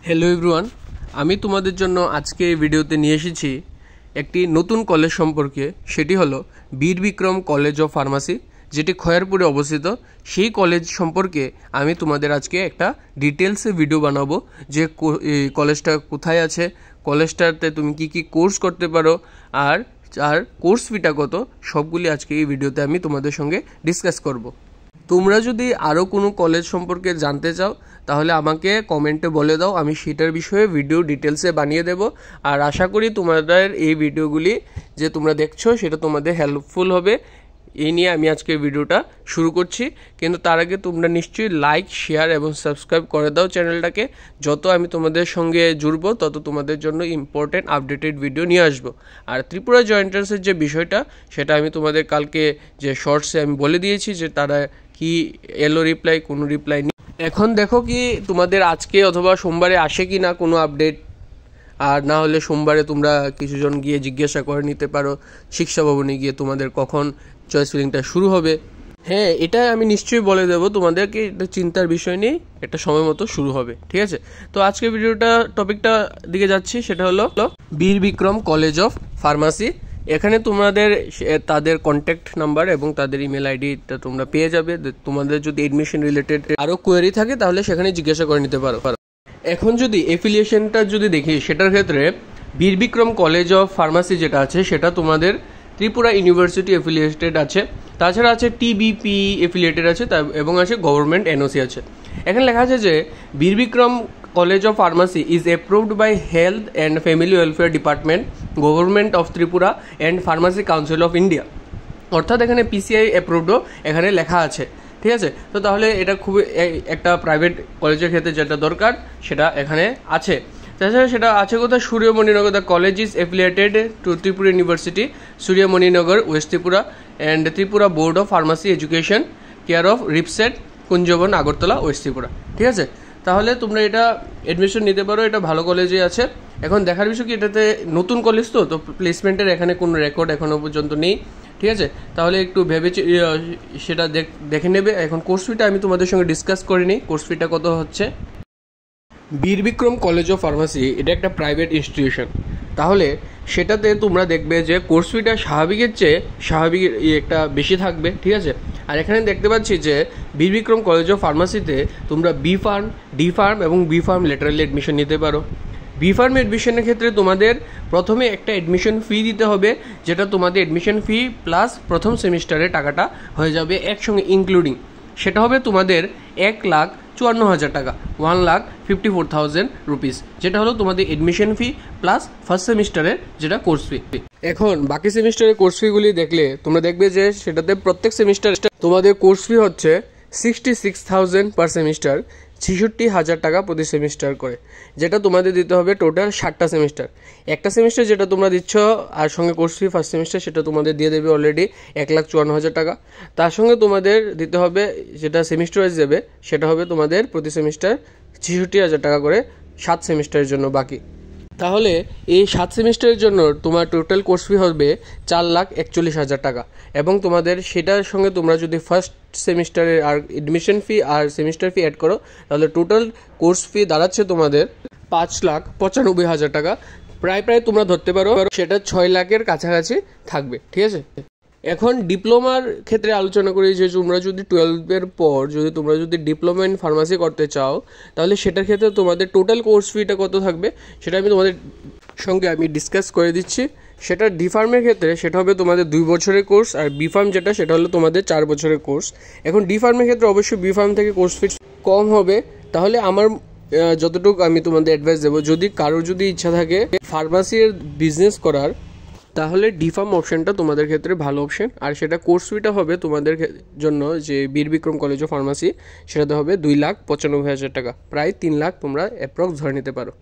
Hello everyone, আমি তোমাদের জন্য আজকে এই ভিডিওতে নিয়ে এসেছি একটি নতুন কলেজ সম্পর্কে। সেটি হলো বীর বিক্রম কলেজ অফ ফার্মাসি, যেটি খয়েরপুরে অবস্থিত। সেই কলেজ সম্পর্কে আমি তোমাদের আজকে একটা ডিটেলসে ভিডিও বানাবো, যে কলেজটা কোথায় আছে, কলেজটাতে তুমি কি কোর্স করতে পারো, আর কোর্স ফিটা কত, সবগুলি আজকে এই ভিডিওতে আমি তোমাদের সঙ্গে ডিসকাস করব। তোমরা যদি আরও কোনো কলেজ সম্পর্কে জানতে চাও তাহলে আমাকে কমেন্টে বলে দাও, আমি সেটার বিষয়ে ভিডিও ডিটেলসে বানিয়ে দেব। আর আশা করি তোমাদের এই ভিডিওগুলি যে তোমরা দেখছো সেটা তোমাদের হেল্পফুল হবে। এই নিয়ে আমি আজকে ভিডিওটা শুরু করছি, কিন্তু তার আগে তোমরা নিশ্চয়ই লাইক, শেয়ার এবং সাবস্ক্রাইব করে দাও চ্যানেলটাকে। যত আমি তোমাদের সঙ্গে জুড়বো তত তোমাদের জন্য ইম্পর্টেন্ট আপডেটেড ভিডিও নিয়ে আসবো। আর ত্রিপুরা জয়েন্ট এন্ট্রান্সের যে বিষয়টা, সেটা আমি তোমাদের কালকে যে শর্টসে আমি বলে দিয়েছি যে তারা কি এলো রিপ্লাই, কোনো রিপ্লাই নেই। এখন দেখো কি তোমাদের আজকে অথবা সোমবারে আসে কি না কোনো আপডেট, আর না হলে সোমবারে তোমরা কিছুজন গিয়ে জিজ্ঞাসা করে নিতে পারো শিক্ষা ভবনে গিয়ে তোমাদের কখন চয়েস ফিলিংটা শুরু হবে। হ্যাঁ, এটা আমি নিশ্চয়ই বলে দেবো তোমাদেরকে, এটা চিন্তার বিষয় নেই, এটা সময় মতো শুরু হবে, ঠিক আছে। তো আজকে ভিডিওটা টপিকটা দিকে যাচ্ছি, সেটা হলো বীর বিক্রম কলেজ অফ ফার্মাসি। এখানে তোমাদের তাদের কন্ট্যাক্ট নাম্বার এবং তাদের ইমেল আইডিটা তোমরা পেয়ে যাবে। তোমাদের যদি এডমিশন রিলেটেড আরও কোয়েরি থাকে তাহলে সেখানে জিজ্ঞাসা করে নিতে পারো। এখন যদি এফিলিয়েশনটা যদি দেখি, সেটার ক্ষেত্রে বীর বিক্রম কলেজ অফ ফার্মাসি যেটা আছে সেটা তোমাদের ত্রিপুরা ইউনিভার্সিটি এফিলিয়েটেড আছে, তাছাড়া আছে টিবিপি এফিলিয়েটেড আছে, এবং আছে গভর্নমেন্ট এনওসি আছে। এখানে লেখা আছে যে Bir Bikram college of pharmacy is approved by health and family welfare department, government of Tripura and pharmacy council of India. অর্থাৎ এখানে পিসিআই অ্যাপ্রুভডও এখানে লেখা আছে, ঠিক আছে। তো তাহলে এটা খুবই একটা প্রাইভেট কলেজের ক্ষেত্রে যেটা দরকার সেটা এখানে আছে। তাছাড়া সেটা আছে কোথায়, Suryamaninagar. The college is affiliated to Tripura university, Suryamaninagar, west Tripura, and Tripura board of pharmacy education, care of RIPSET, Kunjaban, Agartala, west Tripura, ঠিক আছে। তাহলে তোমরা এটা অ্যাডমিশন নিতে পারো, এটা ভালো কলেজে আছে। এখন দেখার বিষয় কি, এটাতে নতুন কলেজ তো প্লেসমেন্টের এখানে কোনো রেকর্ড এখনো পর্যন্ত নেই, ঠিক আছে। তাহলে একটু ভেবে সেটা দেখে নেবে। এখন কোর্স ফিটা আমি তোমাদের সঙ্গে ডিসকাস করে নিই, কোর্স ফিটা কত হচ্ছে। বীর বিক্রম কলেজ অফ ফার্মাসি এটা একটা প্রাইভেট ইনস্টিটিউশন, তাহলে সেটাতে তোমরা দেখবে যে কোর্স ফিটা স্বাভাবিকের চেয়ে একটা বেশি থাকবে, ঠিক আছে। আর এখানে দেখতে পাচ্ছি যে বীর বিক্রম কলেজ অফ ফার্মাসিতে তোমরা বি ফার্ম, ডি ফার্ম এবং বি ফার্ম লেটারালি অ্যাডমিশন নিতে পারো। বি ফার্ম অ্যাডমিশনের ক্ষেত্রে তোমাদের প্রথমে একটা অ্যাডমিশন ফি দিতে হবে, যেটা তোমাদের অ্যাডমিশন ফি প্লাস প্রথম সেমিস্টারের টাকাটা হয়ে যাবে একসঙ্গে ইনক্লুডিং। সেটা হবে তোমাদের 1,54,000 টাকা, 1,54,000 রুপিস, যেটা হলো তোমাদের এডমিশন ফি প্লাস ফার্স্ট সেমিস্টারের যেটা কোর্স ফি। এখন বাকি সেমিস্টারের কোর্স ফিগুলি দেখলে তোমরা দেখবে যে সেটাতে প্রত্যেক সেমিস্টার তোমাদের কোর্স ফি হচ্ছে 66,000 পার সেমিস্টার, 66,000 টাকা প্রতি সেমিস্টার করে, যেটা তোমাদের দিতে হবে টোটাল 7টা সেমিস্টার। একটা সেমিস্টার যেটা তোমরা দিচ্ছ আর সঙ্গে কোর্স ফি ফার্স্ট সেমিস্টার, সেটা তোমাদের দিয়ে দেবে অলরেডি 1,54,000 টাকা। তার সঙ্গে তোমাদের দিতে হবে, যেটা সেমিস্টার ওয়াইজ দেবে, সেটা হবে তোমাদের প্রতি সেমিস্টার 66,000 টাকা করে 7 সেমিস্টারের জন্য বাকি। তাহলে এই 7 সেমিস্টারের জন্য তোমার টোটাল কোর্স ফি হবে 4,41,000 টাকা, এবং তোমাদের সেটার সঙ্গে তোমরা যদি ফার্স্ট সেমিস্টারের আর এডমিশন ফি আর সেমিস্টার ফি অ্যাড করো তাহলে টোটাল কোর্স ফি দাঁড়াচ্ছে তোমাদের 5,95,000 টাকা। প্রায় তোমরা ধরতে পারো সেটা 6 লাখের কাছাকাছি থাকবে, ঠিক আছে। এখন ডিপ্লোমার ক্ষেত্রে আলোচনা করি, যে তোমরা যদি 12-এর পর তোমরা যদি ডিপ্লোমা ইন ফার্মাসি করতে চাও তাহলে সেটার ক্ষেত্রে তোমাদের টোটাল কোর্স ফিটা কত থাকবে সেটা আমি তোমাদের সঙ্গে ডিসকাস করে দিচ্ছি। সেটা ডি ফার্মের ক্ষেত্রে সেটা হবে তোমাদের 2 বছরের কোর্স, আর বি ফার্ম যেটা সেটা হলো তোমাদের 4 বছরের কোর্স। এখন ডি ফার্মের ক্ষেত্রে অবশ্যই বি ফার্ম থেকে কোর্স ফি কম হবে। তাহলে আমার যতটুকু আমি তোমাদের অ্যাডভাইস দেবো, যদি কারোর ইচ্ছা থাকে ফার্মাসির বিজনেস করার, তাহলে ডি ফার্ম অপশানটা তোমাদের ক্ষেত্রে ভালো অপশান। আর সেটা কোর্স ফিটা হবে তোমাদের জন্য, যে Bir Bikram college of pharmacy, সেটাতে হবে 2,95,000 টাকা, প্রায় 3 লাখ তোমরা অ্যাপ্রক্স ধরে নিতে পারো।